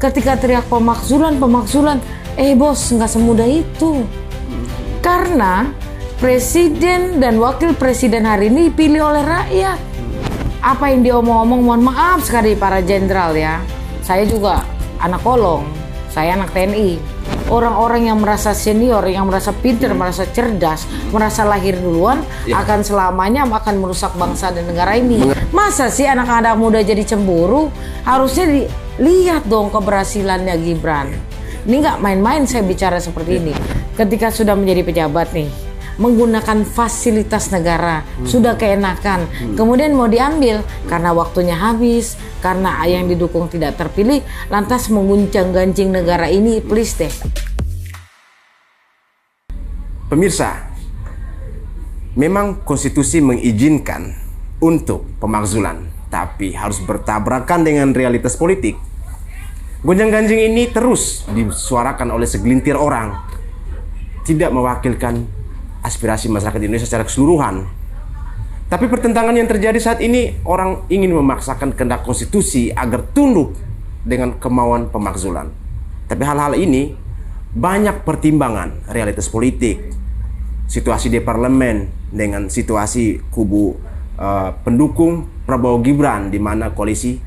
ketika teriak pemakzulan, bos, nggak semudah itu. Karena presiden dan wakil presiden hari ini dipilih oleh rakyat. Apa yang dia omong-omong, mohon maaf sekali para jenderal ya. Saya juga anak kolong, saya anak TNI. Orang-orang yang merasa senior, yang merasa pintar, merasa cerdas, merasa lahir duluan, akan selamanya akan merusak bangsa dan negara ini. Masa sih anak-anak muda jadi cemburu? Harusnya lihat dong keberhasilannya Gibran. Ini nggak main-main saya bicara seperti ini. Ketika sudah menjadi pejabat nih, menggunakan fasilitas negara, sudah keenakan, kemudian mau diambil karena waktunya habis, karena yang didukung tidak terpilih, lantas mengguncang-gancing negara ini, please deh. Pemirsa, memang konstitusi mengizinkan untuk pemakzulan, tapi harus bertabrakan dengan realitas politik. Gonjang-ganjing ini terus disuarakan oleh segelintir orang, tidak mewakilkan aspirasi masyarakat Indonesia secara keseluruhan. Tapi pertentangan yang terjadi saat ini, orang ingin memaksakan kehendak konstitusi agar tunduk dengan kemauan pemakzulan. Tapi hal-hal ini banyak pertimbangan realitas politik, situasi di parlemen dengan situasi kubu pendukung Prabowo Gibran, di mana koalisi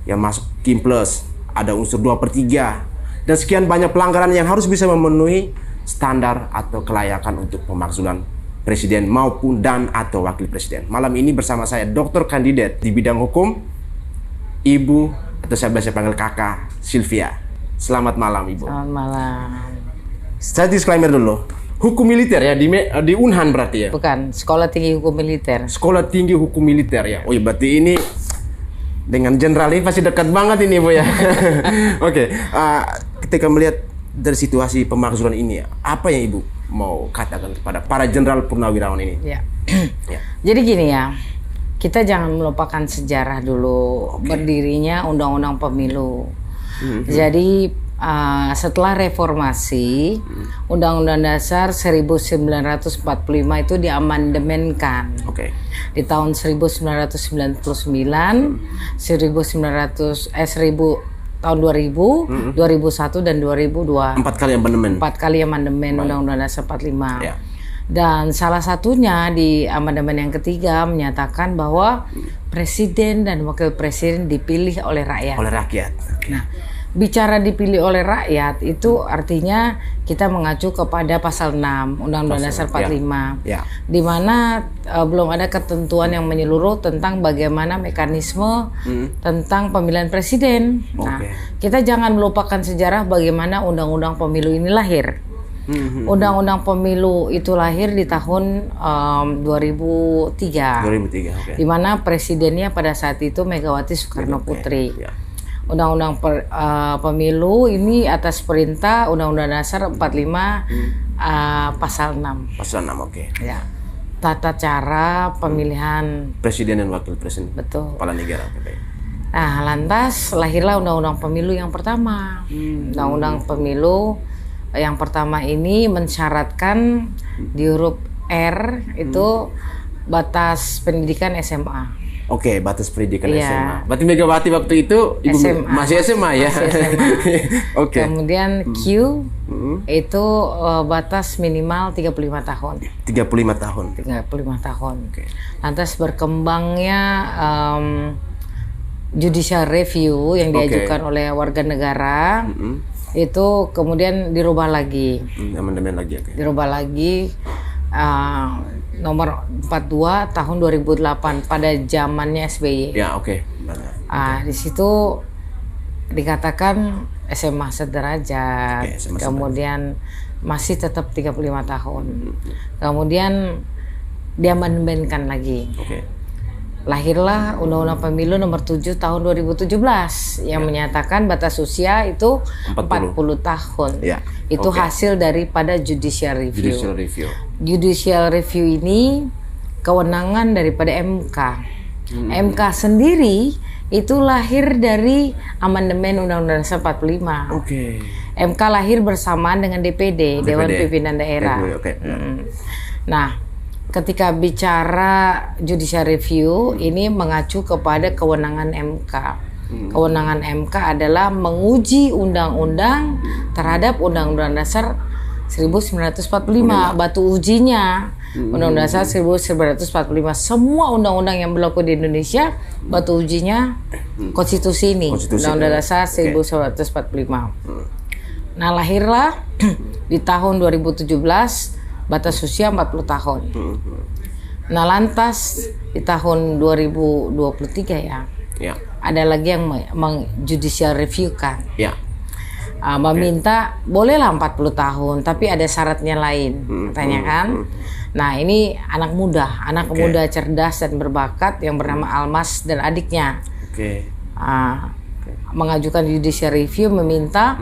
yang masuk Kim Plus ada unsur 2/3, dan sekian banyak pelanggaran yang harus bisa memenuhi standar atau kelayakan untuk pemakzulan presiden maupun dan atau wakil presiden. Malam ini bersama saya dokter kandidat di bidang hukum, Ibu, atau saya biasa panggil Kakak, Sylvia. Selamat malam, Ibu. Selamat malam. Saya disclaimer dulu. Hukum militer ya, di Unhan berarti ya? Bukan, Sekolah Tinggi Hukum Militer. Sekolah Tinggi Hukum Militer ya. Oh iya, berarti ini dengan jenderal ini pasti dekat banget ini, Bu ya. Oke, ketika melihat dari situasi pemakzulan ini, apa yang Ibu mau katakan kepada para jenderal purnawirawan ini? Ya. Jadi gini ya, kita jangan melupakan sejarah dulu berdirinya Undang-Undang Pemilu. Jadi setelah reformasi, Undang-Undang Dasar 1945 itu diamandemenkan. Di tahun 1999, 1000 tahun 2000, 2001 dan 2002. 4 kali amandemen. 4 kali amandemen Undang-Undang Dasar 45. Dan salah satunya di amandemen yang ketiga menyatakan bahwa presiden dan wakil presiden dipilih oleh rakyat. Oleh rakyat. Nah, bicara dipilih oleh rakyat itu artinya kita mengacu kepada pasal 6 Undang-Undang Dasar 45, di mana belum ada ketentuan yang menyeluruh tentang bagaimana mekanisme tentang pemilihan presiden. Nah, kita jangan melupakan sejarah bagaimana Undang-Undang Pemilu ini lahir. Undang-Undang Pemilu itu lahir di tahun 2003, di mana presidennya pada saat itu Megawati Soekarno Putri. Undang-Undang Pemilu ini atas perintah Undang-Undang Dasar 45 pasal 6. Pasal 6, ya. Tata cara pemilihan presiden dan wakil presiden. Betul. Kepala negara. Nah, lantas lahirlah Undang-Undang Pemilu yang pertama. Undang-Undang Pemilu yang pertama ini mensyaratkan di huruf R itu batas pendidikan SMA. Batas pendidikan SMA. Berarti Megawati waktu itu Ibu SMA. Masih SMA ya? Masih SMA. Kemudian Q itu batas minimal 35 tahun. 35 tahun. 35 tahun. Lantas berkembangnya judicial review yang diajukan oleh warga negara. Itu kemudian dirubah lagi. Amandemen lagi. Dirubah lagi. Nomor 42 tahun 2008 pada zamannya SBY. Di situ dikatakan SMA sederajat. Kemudian masih tetap 35 tahun. Kemudian diamandemenkan lagi. Lahirlah Undang-Undang Pemilu nomor 7 tahun 2017 yang menyatakan batas usia itu 40 tahun. Itu hasil daripada judicial review. Judicial review ini kewenangan daripada MK. MK sendiri itu lahir dari amandemen Undang-Undang Dasar 45. MK lahir bersamaan dengan DPD, Dewan Pimpinan Daerah. Nah, ketika bicara judicial review ini mengacu kepada kewenangan MK. Kewenangan MK adalah menguji undang-undang terhadap Undang-Undang Dasar 1945. Batu ujinya Undang-Undang Dasar 1945. Semua undang-undang yang berlaku di Indonesia, batu ujinya konstitusi ini, Undang-Undang Dasar 1945. Nah, lahirlah di tahun 2017 batas usia 40 tahun. Nah, lantas di tahun 2023 ya. Ada lagi yang judicial review kan. Meminta bolehlah 40 tahun, tapi ada syaratnya lain, katanya kan. Nah, ini anak muda cerdas dan berbakat yang bernama Almas dan adiknya. Mengajukan judicial review meminta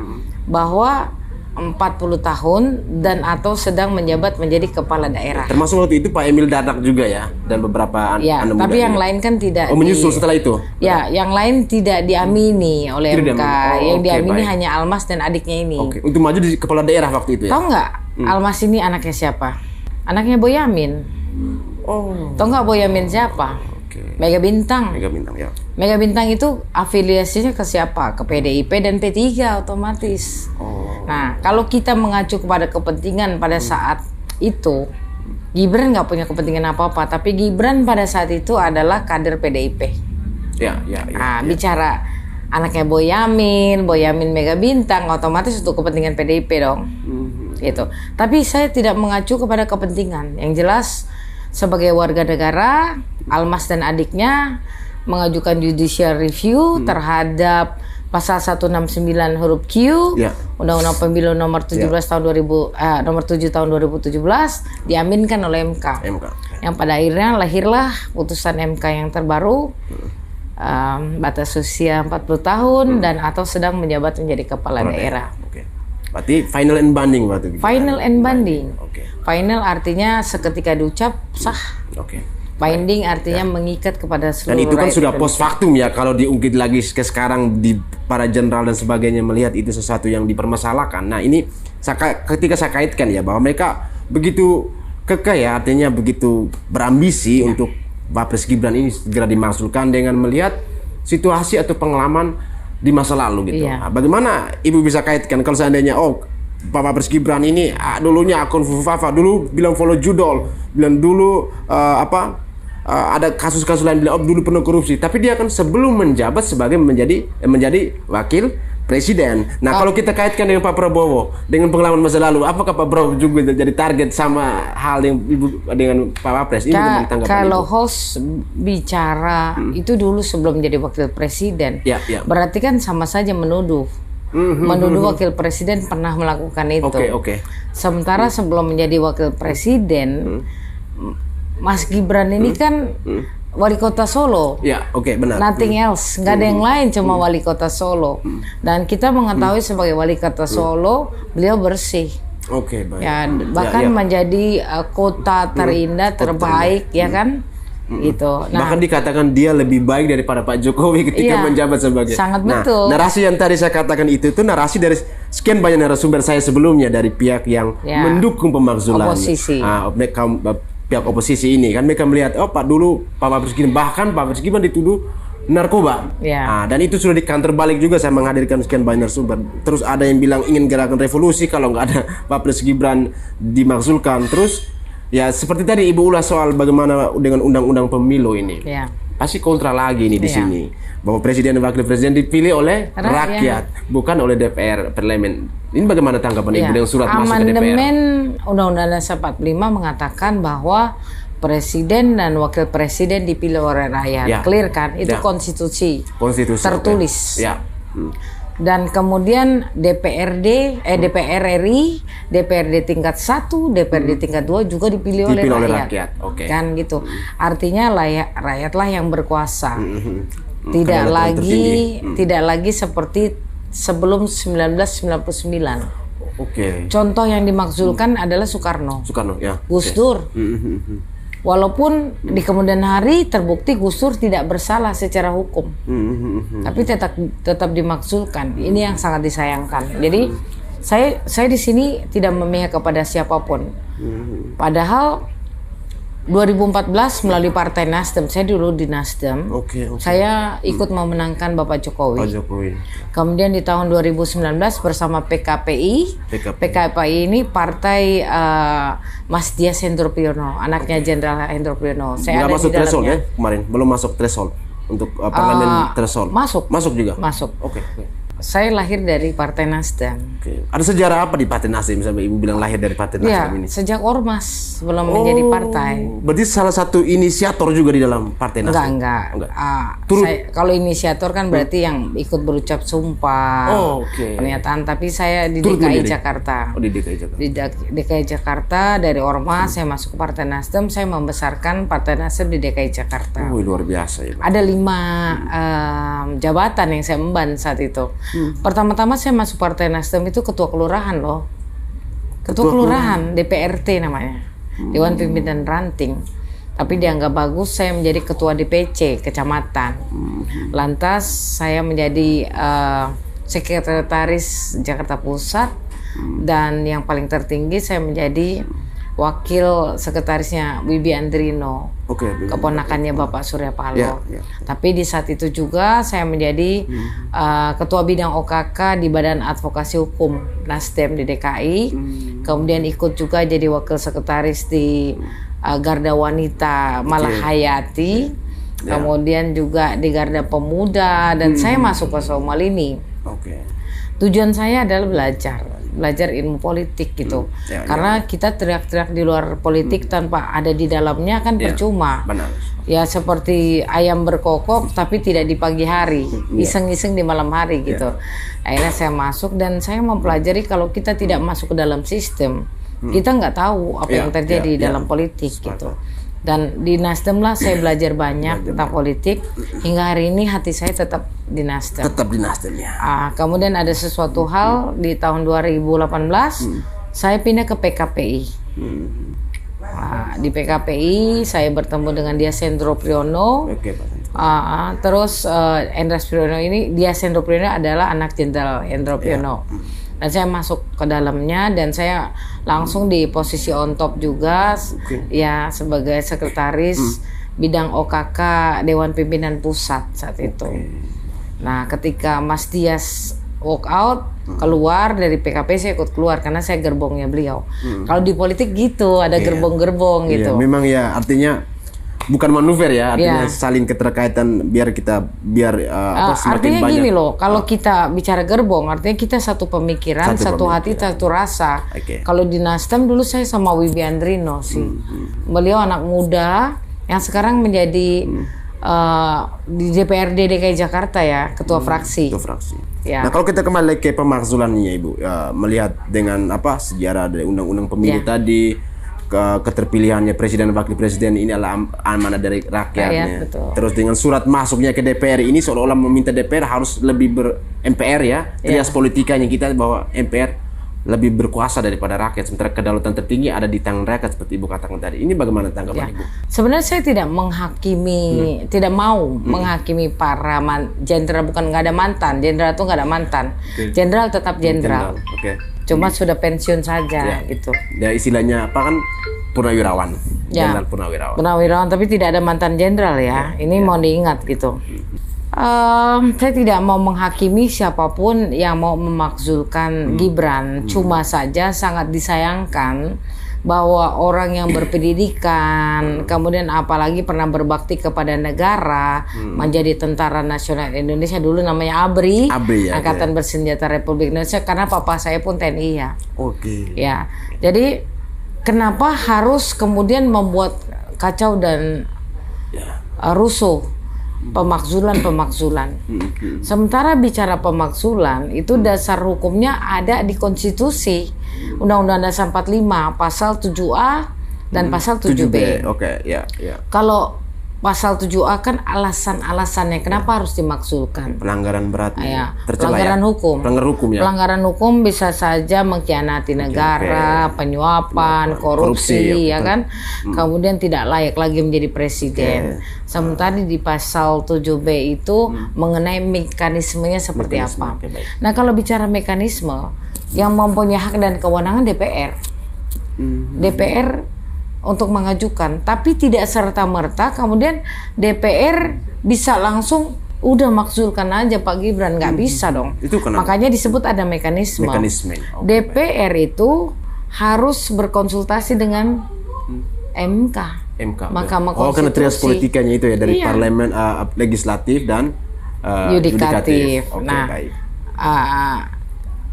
bahwa 40 tahun dan atau sedang menjabat menjadi kepala daerah. Termasuk waktu itu Pak Emil Dardak juga ya, dan beberapa anak muda. Tapi yang lain kan tidak. Menyusul setelah itu. Ya, yang lain tidak diamini oleh MK. Yang diamini hanya Almas dan adiknya ini. Untuk maju di kepala daerah waktu itu ya. Tahu nggak? Almas ini anaknya siapa? Anaknya Boyamin. Tahu nggak Boyamin siapa? Mega Bintang. Ya. Mega Bintang itu afiliasinya ke siapa? Ke PDIP dan P3 otomatis. Nah, kalau kita mengacu kepada kepentingan pada saat itu, Gibran nggak punya kepentingan apa-apa, tapi Gibran pada saat itu adalah kader PDIP. Bicara anaknya Boyamin Mega Bintang, otomatis untuk kepentingan PDIP dong. Gitu. Tapi saya tidak mengacu kepada kepentingan. Yang jelas sebagai warga negara, Almas dan adiknya mengajukan judicial review terhadap pasal 169 huruf Q Undang-Undang Pemilu nomor 17 tahun 2000 nomor 7 tahun 2017 diaminkan oleh MK. Yang pada akhirnya lahirlah putusan MK yang terbaru, batas usia 40 tahun dan atau sedang menjabat menjadi kepala daerah. Berarti final and binding waktu itu. Final and binding. Final artinya seketika diucap sah. Binding artinya mengikat kepada seluruh. Dan itu kan sudah post factum ya, kalau diungkit lagi ke sekarang di para jenderal dan sebagainya melihat itu sesuatu yang dipermasalahkan. Nah, ini ketika saya kaitkan ya bahwa mereka begitu kekeh ya, artinya begitu berambisi untuk Wapres Gibran ini segera dimaksudkan dengan melihat situasi atau pengalaman di masa lalu gitu. Nah, bagaimana Ibu bisa kaitkan kalau seandainya Pak Wapres Gibran ini dulunya akun Fufafa, dulu bilang follow judol, bilang dulu ada kasus-kasus lain, bilang dulu pernah korupsi, tapi dia kan sebelum menjabat sebagai menjadi wakil presiden. Nah, kalau kita kaitkan dengan Pak Prabowo dengan pengalaman masa lalu, apakah Pak Prabowo juga jadi target sama hal yang Ibu dengan Pak Wapres? Ini kalau host bicara itu dulu sebelum menjadi wakil presiden, berarti kan sama saja menuduh wakil presiden pernah melakukan itu. Sementara sebelum menjadi wakil presiden, Mas Gibran ini kan wali kota Solo. Benar. Nothing else, nggak ada yang lain, cuma wali kota Solo. Dan kita mengetahui sebagai wali kota Solo, beliau bersih. Baik. Bahkan menjadi kota terindah, terbaik, ya kan? Gitu. Bahkan dikatakan dia lebih baik daripada Pak Jokowi ketika menjabat sebagai. Sangat betul. Narasi yang tadi saya katakan itu narasi dari sekian banyak narasumber saya sebelumnya dari pihak yang mendukung pemakzulan. Oposisi. Pihak oposisi ini kan mereka melihat Pak Wapres Gibran, bahkan Pak Wapres Gibran dituduh narkoba. Dan itu sudah di counter balik juga, saya menghadirkan sekian banyak narasumber. Terus ada yang bilang ingin gerakan revolusi kalau nggak ada Pak Wapres Gibran dimakzulkan. Terus ya seperti tadi Ibu ulas soal bagaimana dengan undang-undang pemilu ini. Pasti kontra lagi nih di sini. Bahwa presiden dan wakil presiden dipilih oleh rakyat, bukan oleh DPR parlemen. Ini bagaimana tanggapan Ibu dengan surat masuk ke DPR? Amandemen Undang-Undang Dasar 45 mengatakan bahwa presiden dan wakil presiden dipilih oleh rakyat. Clear kan? Itu konstitusi tertulis. Dan kemudian DPR RI, DPRD tingkat 1, DPRD tingkat 2 juga dipilih oleh rakyat. Kan gitu. Artinya rakyatlah yang berkuasa. Tidak lagi seperti sebelum 1999. Contoh yang dimaksudkan adalah Soekarno, Gus Dur. Walaupun di kemudian hari terbukti Gus Dur tidak bersalah secara hukum, tapi tetap dimaksudkan. Ini yang sangat disayangkan. Jadi saya di sini tidak memihak kepada siapapun. Padahal 2014 melalui Partai Nasdem. Saya dulu di Nasdem. Oke. Saya ikut memenangkan Bapak Jokowi. Pak Jokowi. Kemudian di tahun 2019 bersama PKPI. PKPI ini partai Mas Dias Hendro Priyono, anaknya Jenderal Hendro Priyono. Saya Nggak ada masuk di threshold dalamnya. ya kemarin, belum masuk threshold untuk parlemen threshold. Masuk juga. Masuk. Oke. Saya lahir dari Partai Nasdem. Oke. Ada sejarah apa di Partai Nasdem sampai ibu bilang lahir dari Partai Ya, Nasdem ini? sejak Ormas belum menjadi partai. Berarti salah satu inisiator juga di dalam Partai Nasdem? Enggak. Turut? Kalau inisiator kan berarti yang ikut berucap sumpah, pernyataan. Tapi saya di Turut DKI menjadi? Jakarta. Oh, di DKI Jakarta. Di DKI Jakarta dari Ormas saya masuk ke Partai Nasdem. Saya membesarkan Partai Nasdem di DKI Jakarta. Oh, luar biasa ya, Pak. Ada 5 jabatan yang saya emban saat itu. Pertama-tama saya masuk Partai Nasdem itu ketua kelurahan loh. Ketua kelurahan, DPRT namanya. Dewan Pimpinan Ranting. Tapi dianggap bagus saya menjadi ketua DPC kecamatan. Lantas saya menjadi sekretaris Jakarta Pusat dan yang paling tertinggi saya menjadi wakil sekretarisnya Wibi Andrino, keponakannya Bapak Surya Paloh. Tapi di saat itu juga saya menjadi ketua bidang OKK di Badan Advokasi Hukum Nasdem di DKI. Kemudian ikut juga jadi wakil sekretaris di Garda Wanita Malahayati. Kemudian juga di Garda Pemuda dan saya masuk ke Somalini. Tujuan saya adalah belajar ilmu politik gitu. Karena kita teriak-teriak di luar politik tanpa ada di dalamnya kan percuma. Ya seperti ayam berkokok tapi tidak di pagi hari, iseng-iseng di malam hari gitu. Akhirnya saya masuk dan saya mempelajari kalau kita tidak masuk ke dalam sistem, kita nggak tahu apa yang terjadi dalam politik gitu. Dan di Nasdem lah saya belajar banyak tentang politik. Hingga hari ini hati saya tetap di Nasdem. Tetap di Nasdem ya. Kemudian ada sesuatu hal di tahun 2018 saya pindah ke PKPI. Di PKPI saya bertemu dengan Dias Hendro Priyono. Terus Endras Priyono ini, Dias Hendro Priyono adalah anak Jenderal Hendro Priyono. Dan saya masuk ke dalamnya dan saya langsung di posisi on top juga ya sebagai sekretaris bidang OKK Dewan Pimpinan Pusat saat itu. Nah, ketika Mas Dias walk out keluar dari PKP, saya ikut keluar karena saya gerbongnya beliau. Kalau di politik gitu ada gerbong-gerbong gitu. Memang ya, artinya bukan manuver ya, artinya saling keterkaitan biar semakin artinya banyak. Gini loh, kalau kita bicara gerbong, artinya kita satu pemikiran, satu hati, satu rasa. Kalau di Nasdem dulu saya sama Wibi Andrino sih, beliau anak muda yang sekarang menjadi di DPRD DKI Jakarta ya, ketua fraksi. Ya. Nah, kalau kita kembali ke pemakzulannya Ibu, melihat dengan sejarah dari undang-undang pemilu tadi, keterpilihannya presiden dan wakil presiden ini adalah amanah dari rakyatnya. Terus dengan surat masuknya ke DPR ini seolah-olah meminta DPR harus lebih MPR ya, trias politikanya kita bahwa MPR lebih berkuasa daripada rakyat, sementara kedaulatan tertinggi ada di tangan rakyat seperti Ibu katakan tadi. Ini bagaimana tanggapan Ibu? Sebenarnya saya tidak menghakimi, tidak mau menghakimi para jenderal, bukan nggak ada mantan, jenderal itu nggak ada mantan, jenderal tetap jenderal. Cuma sudah pensiun saja gitu. Ya istilahnya apa kan, purnawirawan. Jenderal purnawirawan. Purnawirawan tapi tidak ada mantan jenderal ya. Ini mau diingat gitu. Saya tidak mau menghakimi siapapun yang mau memakzulkan Gibran. Cuma saja sangat disayangkan bahwa orang yang berpendidikan, kemudian apalagi pernah berbakti kepada negara, menjadi Tentara Nasional Indonesia, dulu namanya ABRI, Angkatan Bersenjata Republik Indonesia, karena papa saya pun TNI ya. Ya, jadi kenapa harus kemudian membuat kacau dan rusuh pemakzulan? Sementara bicara pemakzulan itu dasar hukumnya ada di konstitusi, Undang-Undang Dasar 45 pasal 7A dan pasal 7B. Kalau pasal 7A kan alasan-alasannya kenapa harus dimaksudkan. Pelanggaran berat. Pelanggaran hukum. Pelanggaran hukum bisa saja mengkhianati negara, penyuapan, korupsi, ya kan. Kemudian tidak layak lagi menjadi presiden. Sementara di pasal 7B itu mengenai mekanismenya seperti apa. Nah, kalau bicara mekanisme, yang mempunyai hak dan kewenangan DPR. DPR untuk mengajukan, tapi tidak serta-merta kemudian DPR bisa langsung udah makzulkan aja Pak Gibran, nggak bisa dong. Itu kenapa? Makanya disebut ada mekanisme. Okay. DPR itu harus berkonsultasi dengan MK. Mahkamah Konstitusi. Karena trias politikanya itu ya dari parlemen, legislatif dan yudikatif. Okay, nah, baik.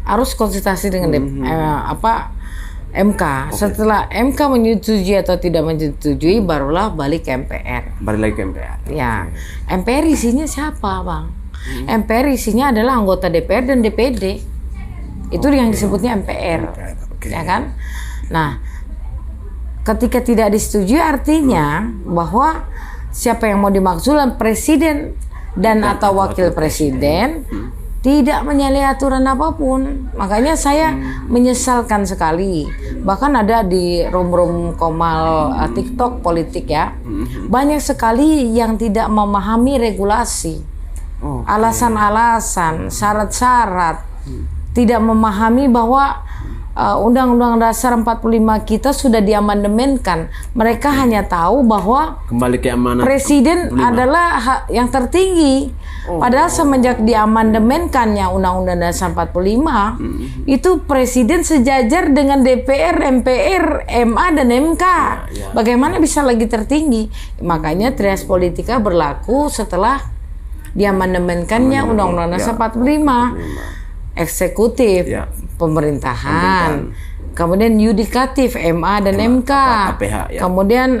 Harus konsultasi dengan MK. Setelah MK menyetujui atau tidak menyetujui, barulah balik ke MPR. Balik lagi ke MPR. Ya, MPR isinya siapa, Bang? MPR isinya adalah anggota DPR dan DPD. Itu yang disebutnya MPR. Ya kan? Nah, ketika tidak disetujui artinya bahwa siapa yang mau dimakzulkan, presiden dan atau wakil presiden tidak menyalahi aturan apapun. Makanya saya menyesalkan sekali. Bahkan ada di room-room Komal TikTok politik ya. Banyak sekali yang tidak memahami regulasi. Alasan-alasan, syarat-syarat. Tidak memahami bahwa Undang-Undang Dasar 45 kita sudah diamandemenkan. Mereka hanya tahu bahwa kembali ke amanat presiden 45 adalah hak yang tertinggi. Padahal semenjak diamandemenkannya Undang-Undang Dasar 45, itu presiden sejajar dengan DPR, MPR, MA dan MK. Bagaimana bisa lagi tertinggi? Makanya trias politika berlaku setelah diamandemenkannya Undang-Undang Dasar 45. Eksekutif, pemerintahan, kemudian yudikatif MA dan MK, kemudian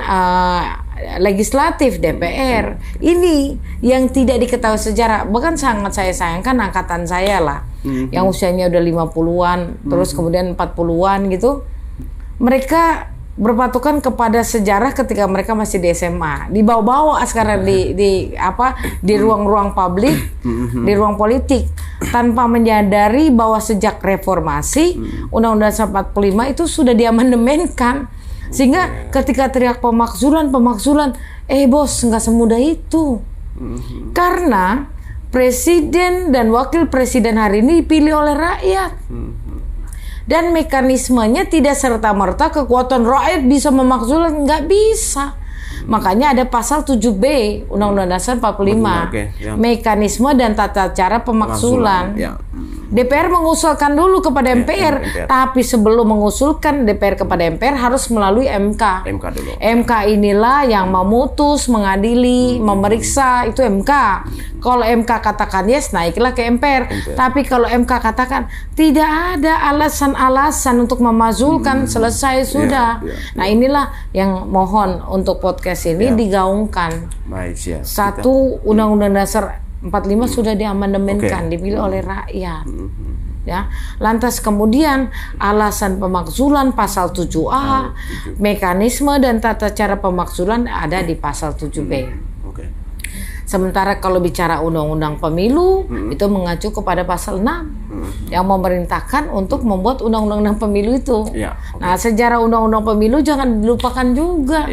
legislatif DPR. Ini yang tidak diketahui sejarah. Bahkan sangat saya sayangkan angkatan saya lah, yang usianya udah 50-an, terus kemudian 40-an gitu. Mereka berpatokan kepada sejarah ketika mereka masih di SMA, dibawa-bawa sekarang di ruang-ruang publik, di ruang politik, tanpa menyadari bahwa sejak reformasi Undang-Undang Dasar 45 itu sudah diamandemenkan, sehingga ketika teriak pemakzulan, bos, nggak semudah itu, karena presiden dan wakil presiden hari ini dipilih oleh rakyat. Dan mekanismenya tidak serta-merta kekuatan rakyat bisa memakzulkan, nggak bisa. Makanya ada pasal 7B Undang-Undang Dasar 45, mekanisme dan tata cara pemakzulan. DPR mengusulkan dulu kepada MPR, tapi sebelum mengusulkan DPR kepada MPR harus melalui MK. MK inilah yang memutus, mengadili, memeriksa, itu MK. Kalau MK katakan yes, naiklah ke MPR. Tapi kalau MK katakan tidak ada alasan-alasan untuk memakzulkan, selesai sudah. Nah, inilah yang mohon untuk podcast ini digaungkan. Satu, Undang-Undang Dasar 45 sudah diamandemenkan, dipilih oleh rakyat. Ya, lantas kemudian alasan pemakzulan pasal 7A, mekanisme dan tata cara pemakzulan ada di pasal 7B. Sementara kalau bicara undang-undang pemilu itu mengacu kepada pasal 6 yang memerintahkan untuk membuat undang-undang pemilu itu. Nah, sejarah undang-undang pemilu jangan dilupakan juga.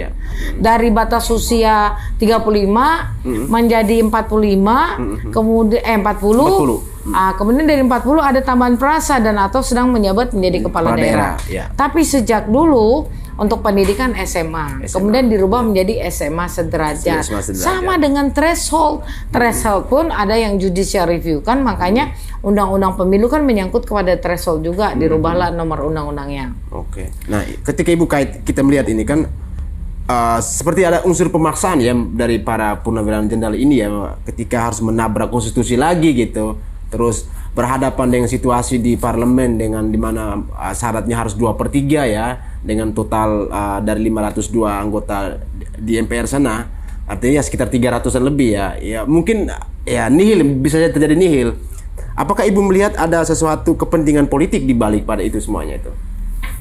Dari batas usia 35 menjadi 45, kemudian 40. Kemudian dari 40 ada tambahan perasa dan atau sedang menjabat menjadi kepala daerah. Tapi sejak dulu untuk pendidikan SMA. Kemudian dirubah menjadi SMA sederajat. Sama dengan threshold. Threshold pun ada yang judicial review kan, makanya undang-undang pemilu kan menyangkut kepada threshold juga, dirubahlah nomor undang-undangnya. Nah, ketika Ibu kita melihat ini kan seperti ada unsur pemaksaan ya dari para purnawirawan jenderal ini ya, ketika harus menabrak konstitusi lagi gitu. Terus berhadapan dengan situasi di parlemen dengan dimana syaratnya harus 2/3 ya, dengan total dari 502 anggota di MPR sana, artinya sekitar 300-an lebih ya. Ya mungkin ya nihil, bisa saja terjadi nihil. Apakah Ibu melihat ada sesuatu kepentingan politik di balik pada itu semuanya itu?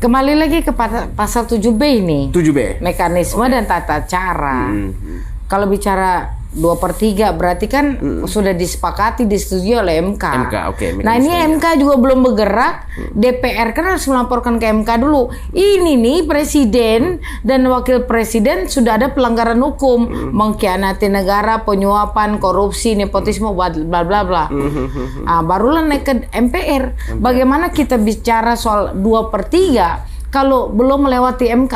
Kembali lagi ke pasal 7B ini. 7B. Mekanisme dan tata cara. Kalau bicara 2/3 berarti kan sudah disepakati, disetujui oleh MK. Nah, ini MK juga belum bergerak. DPR kan harus melaporkan ke MK dulu. Ini nih presiden dan wakil presiden sudah ada pelanggaran hukum, mengkhianati negara, penyuapan, korupsi, nepotisme, bla bla bla. Barulah naik ke MPR. Bagaimana kita bicara soal 2/3 kalau belum melewati MK?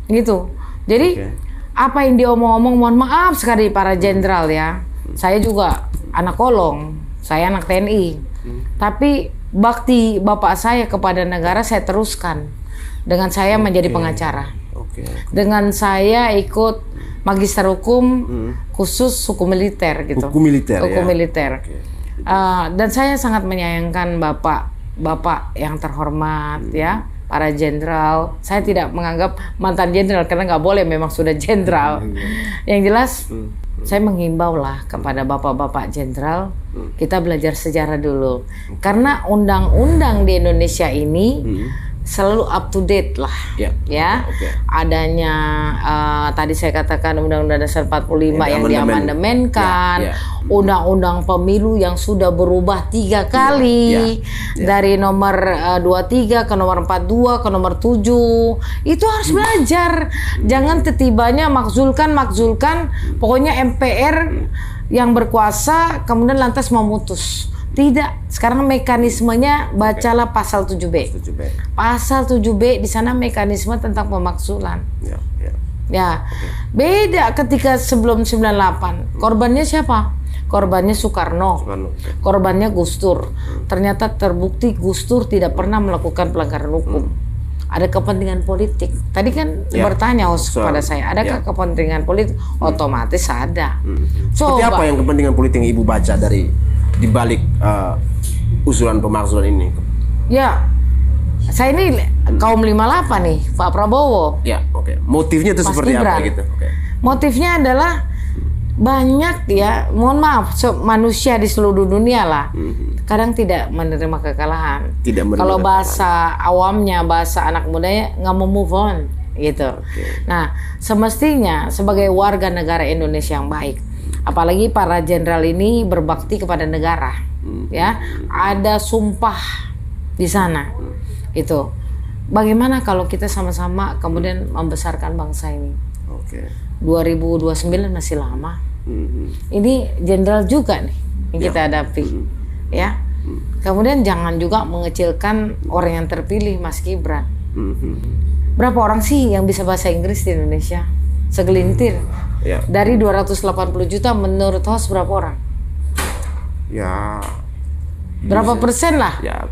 gitu. Jadi apa yang dia omong-omong, mohon maaf sekali para jenderal ya. Saya juga anak kolong, saya anak TNI. Tapi bakti bapak saya kepada negara saya teruskan dengan saya menjadi pengacara. Dengan saya ikut magister hukum khusus hukum militer gitu. Hukum militer. Hukum militer. Dan saya sangat menyayangkan bapak yang terhormat ya. Para jenderal, saya tidak menganggap mantan jenderal karena nggak boleh, memang sudah jenderal. Yang jelas, saya menghimbau lah kepada bapak-bapak jenderal, kita belajar sejarah dulu. Karena undang-undang di Indonesia ini selalu up to date lah, ya. Adanya tadi saya katakan Undang-Undang Dasar 45 yang diamandemenkan, Undang-Undang Pemilu yang sudah berubah 3 kali, dari nomor 23 ke nomor 42 ke nomor 7, itu harus belajar. Jangan tetibanya makzulkan, pokoknya MPR yang berkuasa kemudian lantas memutus. Tidak, sekarang mekanismenya bacalah pasal 7B. Pasal 7B di sana mekanisme tentang pemakzulan. Beda ketika sebelum 98. Korbannya siapa? Korbannya Soekarno. Korbannya Gus Dur. Ternyata terbukti Gus Dur tidak pernah melakukan pelanggaran hukum. Ada kepentingan politik. Tadi kan bertanya kepada saya, adakah kepentingan politik? Otomatis ada. Seperti apa yang kepentingan politik yang Ibu baca dari dibalik usulan pemakzulan ini? Ya, saya ini kaum 58 nih, Pak Prabowo. Ya, motifnya itu seperti apa gitu? Motifnya adalah banyak ya, mohon maaf, manusia di seluruh dunia lah, kadang tidak menerima kekalahan. Kalau bahasa awamnya, bahasa anak mudanya nggak mau move on gitu. Nah, semestinya sebagai warga negara Indonesia yang baik, apalagi para jenderal ini berbakti kepada negara, ya, ada sumpah di sana. Itu bagaimana kalau kita sama-sama kemudian membesarkan bangsa ini? 2029 masih lama. Ini jenderal juga nih yang kita hadapi, ya. Kemudian jangan juga mengecilkan orang yang terpilih, Mas Gibran. Berapa orang sih yang bisa bahasa Inggris di Indonesia? Segelintir. Dari 280 juta menurut host berapa orang? Ya. Berapa persen lah? Ya,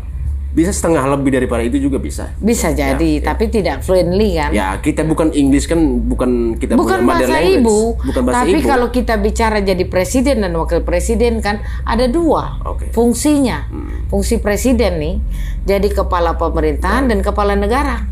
bisa setengah lebih daripada itu juga bisa. Bisa jadi, tapi tidak fluently kan? Ya, kita bukan English kan, bukan bahasa ibu. Bukan bahasa tapi ibu. kalau kita bicara jadi presiden dan wakil presiden kan ada dua fungsinya. Fungsi presiden nih jadi kepala pemerintahan dan kepala negara.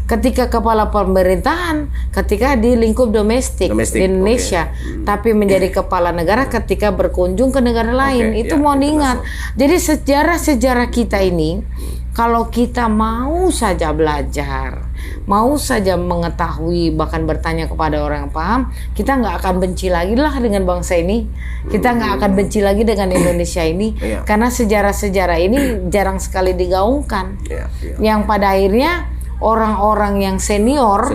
Ketika kepala pemerintahan, ketika di lingkup domestik di Indonesia, tapi menjadi kepala negara ketika berkunjung ke negara lain. Itu mau diingat. Jadi sejarah kita ini, kalau kita mau saja belajar, mau saja mengetahui, bahkan bertanya kepada orang yang paham, kita nggak akan benci lagi lah dengan bangsa ini. Kita nggak akan benci lagi dengan Indonesia ini, karena sejarah-sejarah ini jarang sekali digaungkan. Yang pada akhirnya orang-orang yang senior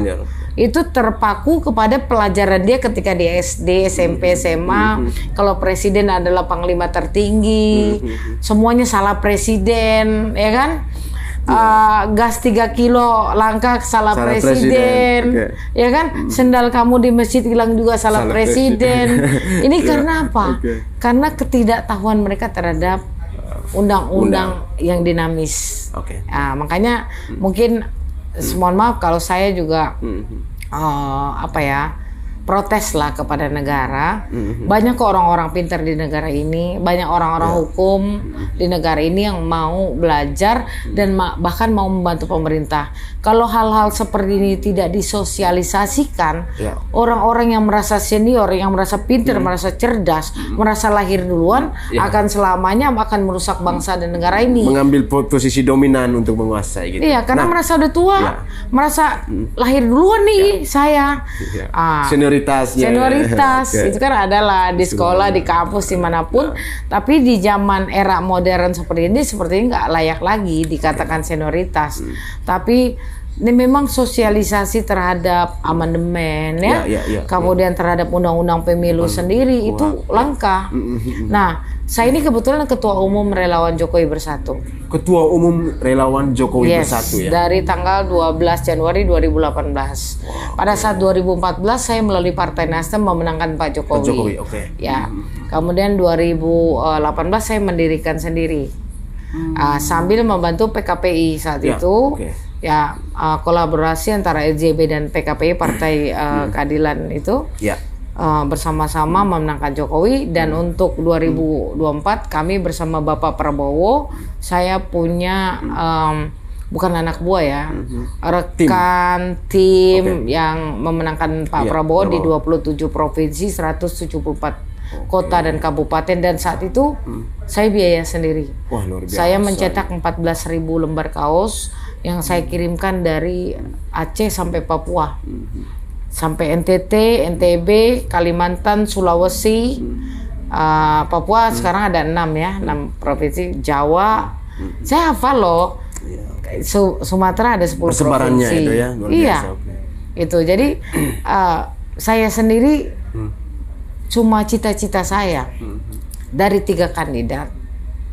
itu terpaku kepada pelajaran dia ketika di SD, SMP, SMA. Kalau presiden adalah panglima tertinggi, semuanya salah presiden, ya kan? Gas 3 kilo langka salah presiden. Ya kan? Sendal kamu di masjid hilang juga salah presiden. Ini karena apa? Karena ketidaktahuan mereka terhadap undang-undang yang dinamis. Makanya mungkin mohon maaf kalau saya juga protes lah kepada negara. Banyak kok orang-orang pintar di negara ini, banyak orang-orang hukum di negara ini yang mau belajar dan bahkan mau membantu pemerintah. Kalau hal-hal seperti ini tidak disosialisasikan, orang-orang yang merasa senior, yang merasa pintar, merasa cerdas, merasa lahir duluan, akan selamanya akan merusak bangsa dan negara ini. Mengambil posisi dominan untuk menguasai gitu. Iya, karena merasa udah tua, merasa lahir duluan nih saya. Senioritas itu kan adalah di sekolah, di kampus, dimanapun. Tapi di zaman era modern seperti ini, sepertinya nggak layak lagi dikatakan senioritas. Tapi Ini memang sosialisasi terhadap amandemen ya, kemudian terhadap undang-undang pemilu sendiri itu langka. Nah, saya ini kebetulan ketua umum Relawan Jokowi Bersatu. Ketua umum Relawan Jokowi Bersatu ya. Dari tanggal 12 Januari 2018. Pada saat 2014 saya melalui Partai Nasdem memenangkan Pak Jokowi. Ya. Kemudian 2018 saya mendirikan sendiri. Sambil membantu PKPI saat itu. Ya, kolaborasi antara LJB dan PKPI Partai Keadilan itu bersama-sama memenangkan Jokowi. Dan untuk 2024 kami bersama Bapak Prabowo, saya punya bukan anak buah ya, rekan tim yang memenangkan Pak Prabowo di 27 provinsi, 174 kota dan kabupaten, dan saat itu saya biaya sendiri. Wah, luar biasa. Saya mencetak 14.000 lembar kaos yang saya kirimkan dari Aceh sampai Papua, sampai NTT, NTB, Kalimantan, Sulawesi, Papua. Sekarang ada 6 provinsi. Jawa, saya hafal loh. Sumatera ada 10 provinsi. Itu ya, luar biasa. Itu. Jadi saya sendiri cuma cita-cita saya dari 3 kandidat.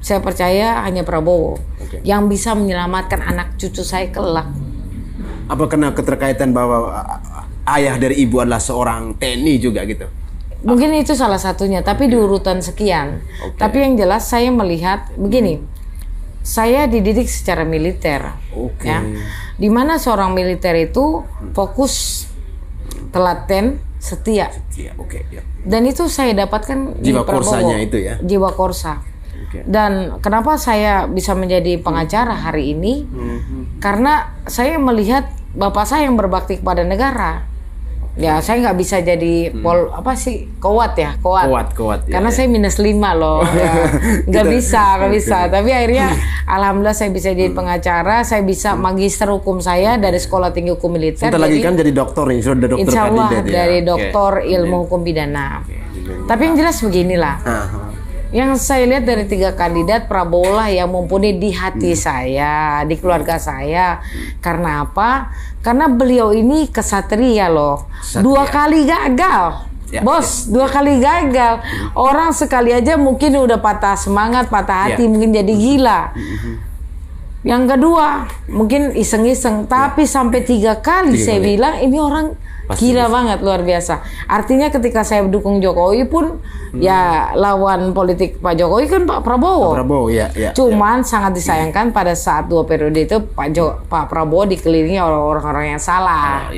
Saya percaya hanya Prabowo yang bisa menyelamatkan anak cucu saya kelak. Apa kena keterkaitan bahwa ayah dari ibu adalah seorang TNI juga gitu? Mungkin itu salah satunya, tapi di urutan sekian. Tapi yang jelas saya melihat begini, saya dididik secara militer, ya, dimana seorang militer itu fokus, telaten, setia. Dan itu saya dapatkan di jiwa Prabowo. korsanya itu ya. Jiwa korsa. Dan kenapa saya bisa menjadi pengacara hari ini? Karena saya melihat bapak saya yang berbakti kepada negara. Ya, saya nggak bisa jadi Kowat ya. Karena saya -5 loh. Nggak bisa. Tapi akhirnya alhamdulillah saya bisa jadi pengacara. Saya bisa magister hukum saya dari Sekolah Tinggi Hukum Militer. Sebentar lagi kan jadi dokter nih, sudah dokter Insya Allah kandidat ya. dari doktor ilmu hukum pidana. Tapi yang jelas beginilah. Yang saya lihat dari 3 kandidat, Prabowo lah yang mumpuni di hati saya, di keluarga saya. Karena apa? Karena beliau ini kesatria loh. 2 kali gagal. Bos, 2 kali gagal. Orang sekali aja mungkin udah patah semangat, patah hati, mungkin jadi gila. Yang kedua, mungkin iseng-iseng. Tapi sampai 3 kali saya bilang, ini orang gila banget, luar biasa. Artinya ketika saya dukung Jokowi pun ya lawan politik Pak Jokowi kan Pak Prabowo. Cuman sangat disayangkan pada saat 2 periode itu Pak Prabowo dikelilingi oleh orang-orang yang salah.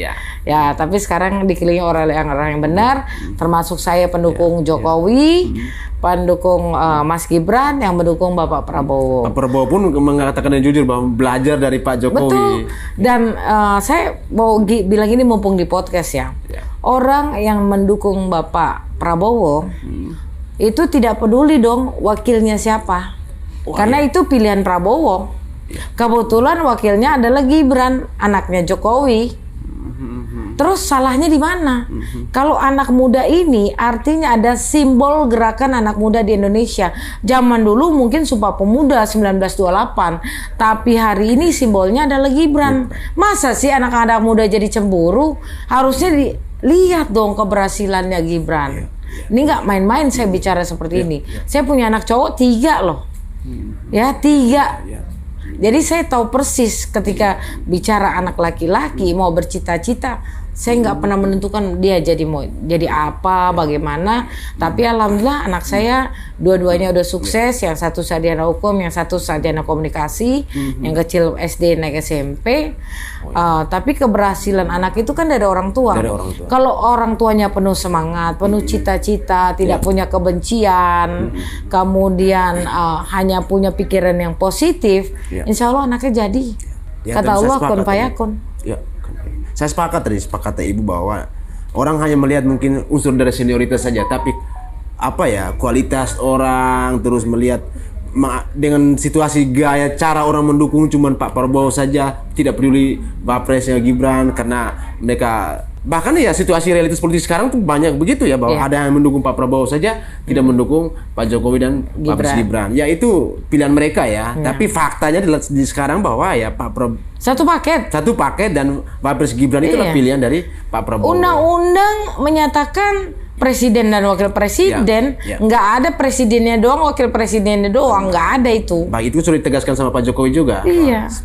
Ya, tapi sekarang dikelilingi orang-orang yang benar, termasuk saya pendukung Jokowi, pendukung Mas Gibran yang mendukung Bapak Prabowo. Pak Prabowo pun mengatakan yang jujur bahwa belajar dari Pak Jokowi. Betul. Dan saya mau bilang ini mumpung di podcast ya. Orang yang mendukung Bapak Prabowo itu tidak peduli dong wakilnya siapa. Karena itu pilihan Prabowo. Kebetulan wakilnya adalah Gibran, anaknya Jokowi. Terus salahnya di mana? Kalau anak muda ini artinya ada simbol gerakan anak muda di Indonesia. Zaman dulu mungkin Sumpah Pemuda 1928, tapi hari ini simbolnya adalah Gibran. Masa sih anak-anak muda jadi cemburu? Harusnya lihat dong keberhasilannya Gibran. Ini nggak main-main saya bicara seperti ini. Saya punya anak cowok 3 loh. Ya, 3. Jadi saya tahu persis ketika bicara anak laki-laki mau bercita-cita, saya nggak pernah menentukan dia jadi apa, bagaimana. Tapi alhamdulillah anak saya dua-duanya udah sukses. Yang satu sarjana hukum, yang satu sarjana komunikasi, yang kecil SD naik SMP. Tapi keberhasilan anak itu kan dari orang tua. Kalau orang tuanya penuh semangat, penuh cita-cita, tidak punya kebencian, kemudian hanya punya pikiran yang positif, insya Allah anaknya jadi. Kata Allah kun fayakun. Saya sepakat Ibu bahwa orang hanya melihat mungkin unsur dari senioritas saja, tapi kualitas orang, terus melihat dengan situasi gaya cara orang mendukung cuman Pak Prabowo saja, tidak peduli Wapresnya Gibran karena mereka Bahkan ya situasi realitas politik sekarang tuh banyak begitu ya, bahwa ada yang mendukung Pak Prabowo saja, tidak mendukung Pak Jokowi dan Pak Gibran. Ya itu pilihan mereka ya. Tapi faktanya di sekarang bahwa ya Pak Prabowo satu paket dan Pak Gibran itulah pilihan dari Pak Prabowo. Undang-undang menyatakan presiden dan wakil presiden, nggak ada presidennya doang, wakil presidennya doang, nggak ada itu. Baik, itu sudah ditegaskan sama Pak Jokowi juga.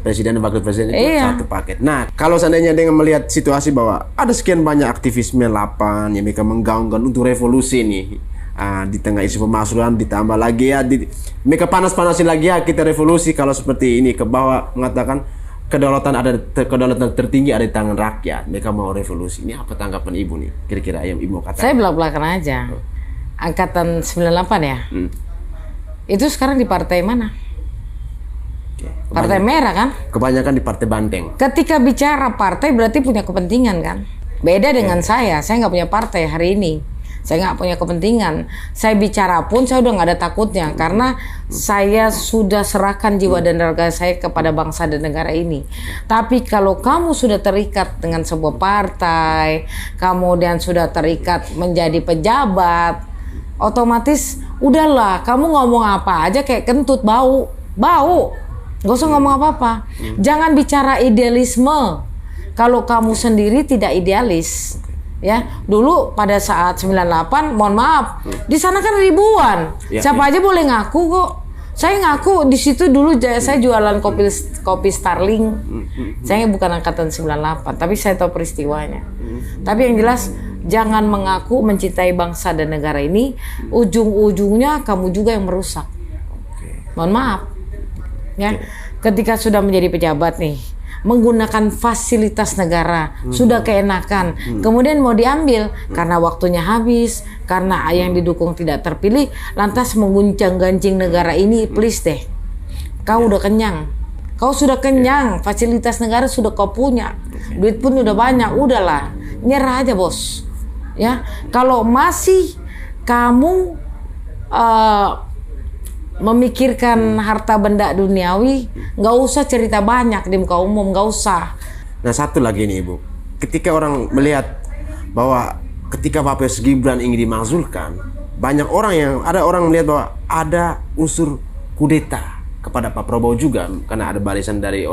Presiden dan wakil presiden itu satu paket. Nah, kalau seandainya dengan melihat situasi bahwa ada sekian banyak aktivis 98 yang mereka menggaungkan untuk revolusi nih, di tengah isu pemakzulan ditambah lagi ya, mereka panas-panasin lagi ya kita revolusi kalau seperti ini, ke bawah mengatakan kedaulatan tertinggi ada di tangan rakyat. Mereka mau revolusi. Ini apa tanggapan Ibu nih? Kira-kira yang Ibu mau katakan. Saya belak-belakan aja. Angkatan 98 ya. Itu sekarang di partai mana? Partai Merah kan? Kebanyakan di Partai Banteng. Ketika bicara partai berarti punya kepentingan kan? Beda dengan saya nggak punya partai hari ini. Saya nggak punya kepentingan. Saya bicara pun saya udah nggak ada takutnya karena saya sudah serahkan jiwa dan raga saya kepada bangsa dan negara ini. Tapi kalau kamu sudah terikat dengan sebuah partai, kemudian sudah terikat menjadi pejabat, otomatis udahlah kamu ngomong apa aja kayak kentut bau. Gak usah ngomong apa-apa. Jangan bicara idealisme kalau kamu sendiri tidak idealis. Ya, dulu pada saat 98, mohon maaf, di sana kan ribuan. Siapa aja boleh ngaku kok. Saya ngaku di situ dulu saya jualan kopi Starling. Saya bukan angkatan 98, tapi saya tahu peristiwanya. Tapi yang jelas jangan mengaku mencintai bangsa dan negara ini, ujung-ujungnya kamu juga yang merusak. Mohon maaf. Ya, ketika sudah menjadi pejabat nih, menggunakan fasilitas negara, sudah keenakan, kemudian mau diambil karena waktunya habis, karena yang didukung tidak terpilih, lantas mengguncang-gancing negara ini, please deh. Kau udah kenyang. Kau sudah kenyang, fasilitas negara sudah kau punya. Duit pun udah banyak, udahlah. Nyerah aja, Bos. Ya, kalau masih kamu memikirkan harta benda duniawi, nggak usah cerita banyak di muka umum, nggak usah. Nah, satu lagi nih Ibu, ketika orang melihat bahwa ketika Pak Gibran ingin dimakzulkan, ada orang melihat bahwa ada unsur kudeta kepada Pak Prabowo juga, karena ada barisan dari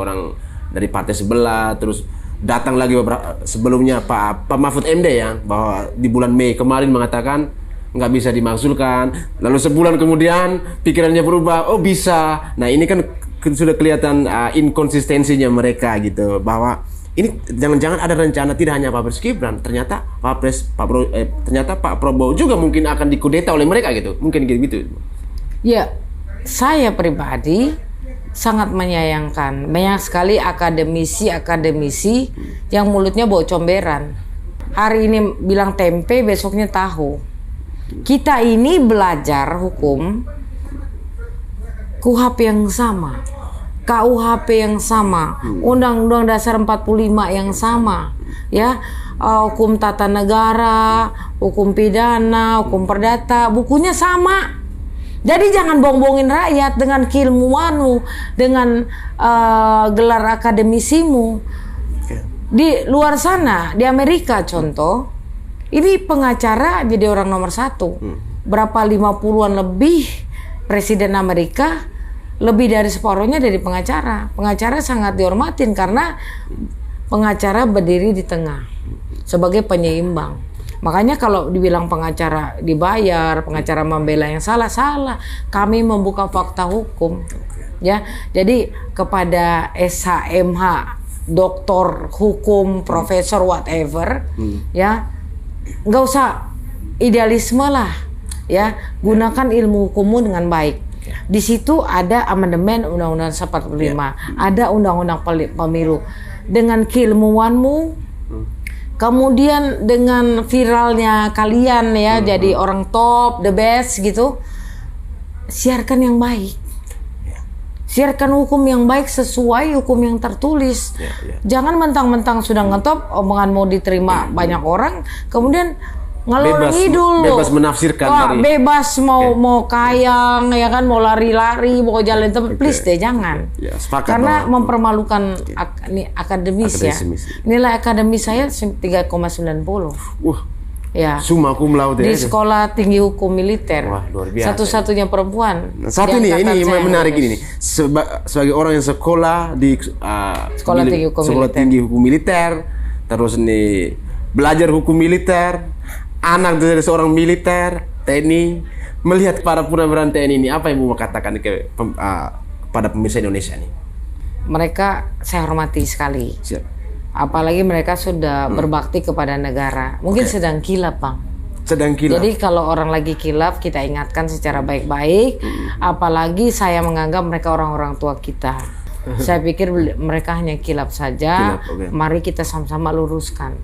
partai sebelah, terus datang lagi sebelumnya Pak Mahfud MD ya, bahwa di bulan Mei kemarin mengatakan nggak bisa dimakzulkan, lalu sebulan kemudian pikirannya berubah, oh bisa. Nah ini kan sudah kelihatan inkonsistensinya mereka gitu, bahwa ini jangan-jangan ada rencana tidak hanya Pak Gibran, ternyata ternyata Pak Prabowo juga mungkin akan dikudeta oleh mereka gitu, mungkin gitu. Ya, saya pribadi sangat menyayangkan banyak sekali akademisi yang mulutnya bau comberan. Hari ini bilang tempe, besoknya tahu. Kita ini belajar hukum KUHP yang sama, KUHP yang sama, Undang-Undang Dasar 45 yang sama, ya, hukum tata negara, hukum pidana, hukum perdata, bukunya sama. Jadi jangan bohong-bohongin rakyat dengan keilmuanmu, dengan gelar akademisimu. Di luar sana, di Amerika contoh, ini pengacara jadi orang nomor 1. Berapa 50-an lebih presiden Amerika, lebih dari separuhnya dari pengacara. Pengacara sangat dihormatin karena pengacara berdiri di tengah sebagai penyeimbang. Makanya kalau dibilang pengacara dibayar, pengacara membela yang salah. Kami membuka fakta hukum. Ya, jadi kepada SHMH, doktor hukum, profesor whatever, ya, nggak usah idealisme lah, ya, gunakan ilmu hukummu dengan baik. Di situ ada amandemen Undang-Undang 45, ada Undang-Undang Pemilu. Dengan keilmuanmu, kemudian dengan viralnya kalian ya, jadi orang top, the best gitu, siarkan yang baik. Siarkan hukum yang baik sesuai hukum yang tertulis. Jangan mentang-mentang sudah ngetop, omongan mau diterima banyak orang, kemudian ngalor ngidul. Bebas menafsirkan. Wah, bebas mau kayang ya kan, mau lari-lari, mau jalan tempat, please deh jangan. Ya, sepakat karena bahwa mempermalukan akademis ya. Nilai akademis saya 3,90. Wah. Ya. Summa cum laude. Di Sekolah Tinggi Hukum Militer. Wah, luar biasa. Satu-satunya perempuan. Satu nih, ini menarik ini nih. Sebagai orang yang sekolah di Sekolah Tinggi Hukum Militer, terus nih belajar hukum militer, anak dari seorang militer, TNI, melihat para purnawirawan TNI ini, apa yang mau katakan pada pemirsa Indonesia nih? Mereka saya hormati sekali. Siap. Apalagi mereka sudah berbakti kepada negara. Mungkin sedang kilap, Bang. Sedang kilap. Jadi kalau orang lagi kilap, kita ingatkan secara baik-baik. Apalagi saya menganggap mereka orang-orang tua kita. Saya pikir mereka hanya kilap saja. Mari kita sama-sama luruskan.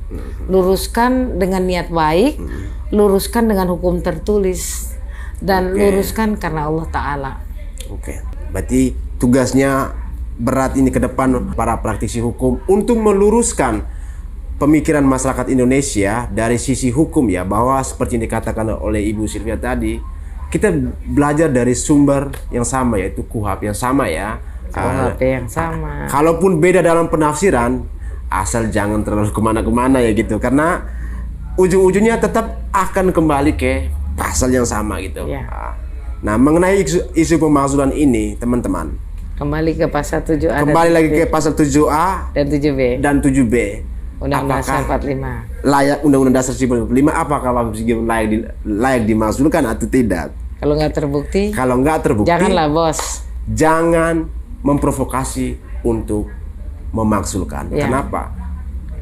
Luruskan dengan niat baik, luruskan dengan hukum tertulis, dan luruskan karena Allah Ta'ala. Oke. Berarti tugasnya berat ini ke depan para praktisi hukum untuk meluruskan pemikiran masyarakat Indonesia dari sisi hukum ya, bahwa seperti yang dikatakan oleh Ibu Sylvia tadi, kita belajar dari sumber yang sama, yaitu KUHP yang sama ya. KUHP yang sama. Kalaupun beda dalam penafsiran, asal jangan terlalu kemana-kemana ya gitu, karena ujung-ujungnya tetap akan kembali ke pasal yang sama gitu. Ya. Nah, mengenai isu pemakzulan ini, teman-teman, kembali ke pasal 7A. Kembali lagi ke pasal 7A dan 7B. Undang-Undang Dasar 45. Layak Undang-Undang Dasar 45, apakah Wahab Sigit layak dimakzulkan atau tidak? Kalau nggak terbukti, janganlah bos. Jangan memprovokasi untuk memakzulkan. Ya. Kenapa?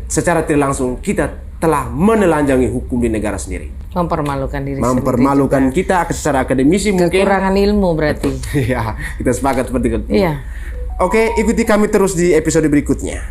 Secara tidak langsung kita telah menelanjangi hukum di negara sendiri. Mempermalukan diri sendiri. Mempermalukan kita secara akademisi mungkin. Kekurangan ilmu berarti. Ya, kita sepakat seperti itu. Iya. Oke, ikuti kami terus di episode berikutnya.